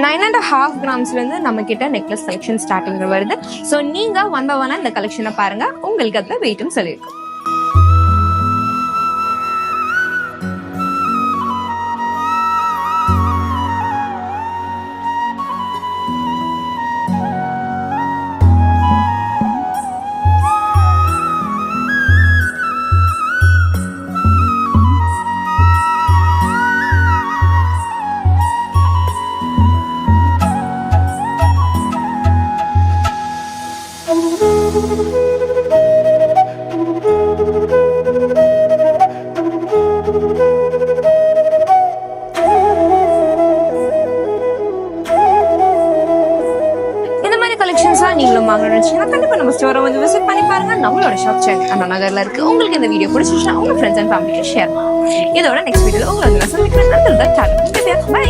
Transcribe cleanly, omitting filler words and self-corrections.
9.5 கிராம்ஸ்லேருந்து நம்ம கிட்ட necklace collection starting வருது. ஸோ நீங்கள் ஒன் பை ஒன்னாக இந்த கலெக்ஷனை பாருங்கள், உங்களுக்கு அதில் வெயிட்டும் சொல்லியிருக்கும். நீங்களும் வாங்கணும்னு நினைச்சீங்கன்னா கண்டிப்பா நம்ம ஸ்டோரை வந்து விசிட் பண்ணி பாருங்க. நம்மளோட ஷாப் சென்னை அண்ணா நகர்ல இருக்கு. உங்களுக்கு இந்த வீடியோ பிடிச்சிருச்சுன்னா உங்க ஃப்ரெண்ட்ஸ் அண்ட் ஃபேமிலிக்கு ஷேர் பண்ணுங்க. இதோட நெக்ஸ்ட் வீடியோல உங்களை நான் சந்திக்கிறேன். பை.